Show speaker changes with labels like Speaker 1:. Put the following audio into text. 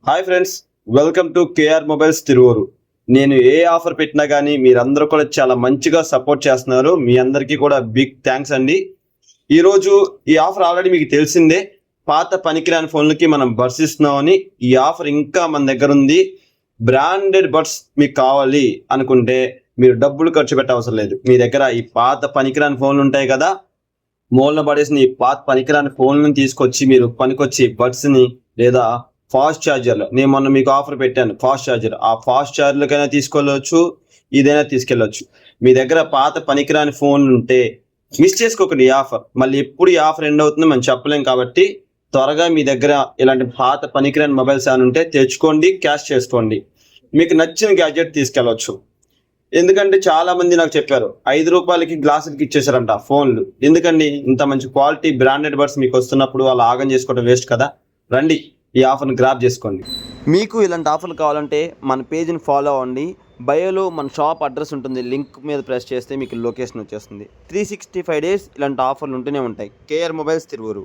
Speaker 1: Hi friends, welcome to KR mobiles Tiruvuru. నేను ఏ offer పెట్టినా కానీ మీరందరూ కూడా చాలా మంచిగా సపోర్ట్ చేస్తున్నారు. మీ అందరికీ కూడా బిగ్ థ్యాంక్స్ అండి. ఈరోజు ఈ ఆఫర్ ఆల్రెడీ మీకు తెలిసిందే. పాత పనికిరాని ఫోన్లకి మనం బడ్స్ ఇస్తున్నామని. ఈ ఆఫర్ ఇంకా మన దగ్గర ఉంది. బ్రాండెడ్ బడ్స్ మీకు కావాలి అనుకుంటే మీరు డబ్బులు ఖర్చు పెట్ట అవసరం లేదు. మీ దగ్గర ఈ పాత పనికిరాని ఫోన్లు ఉంటాయి కదా, మూలన పడేసిన ఈ పాత పనికిరాని ఫోన్లను తీసుకొచ్చి మీరు పనికొచ్చి బడ్స్ని లేదా ఫాస్ట్ ఛార్జర్లు, నేను మొన్న మీకు ఆఫర్ పెట్టాను ఫాస్ట్ ఛార్జర్, ఆ ఫాస్ట్ ఛార్జర్లకైనా తీసుకెళ్ళవచ్చు, ఇదైనా తీసుకెళ్ళవచ్చు. మీ దగ్గర పాత పనికిరాని ఫోన్ ఉంటే మిస్ చేసుకోకండి ఈ ఆఫర్. మళ్ళీ ఎప్పుడు ఈ ఆఫర్ ఎండ్ అవుతుందో మనం చెప్పలేం. కాబట్టి త్వరగా మీ దగ్గర ఇలాంటి పాత పనికిరాని మొబైల్స్ అని ఉంటే తెచ్చుకోండి, క్యాష్ చేసుకోండి. మీకు నచ్చిన గ్యాడ్జెట్ తీసుకెళ్ళవచ్చు. ఎందుకంటే చాలా మంది నాకు చెప్పారు 5 రూపాయలకి గ్లాసులకి ఇచ్చేసారంట ఫోన్లు. ఎందుకండి, ఇంత మంచి క్వాలిటీ బ్రాండెడ్ బడ్స్ మీకు వస్తున్నప్పుడు అలా ఆగం చేసుకోవడం వేస్ట్ కదా. రండి, ఈ ఆఫర్ని గ్రాప్ చేసుకోండి. మీకు ఇలాంటి ఆఫర్లు కావాలంటే మన పేజ్ని ఫాలో అవ్వండి. బయోలో మన షాప్ అడ్రస్ ఉంటుంది, లింక్ మీద ప్రెస్ చేస్తే మీకు లొకేషన్ వచ్చేస్తుంది. 365 days ఇలాంటి ఆఫర్లు ఉంటూనే ఉంటాయి. KR mobiles Tiruvuru.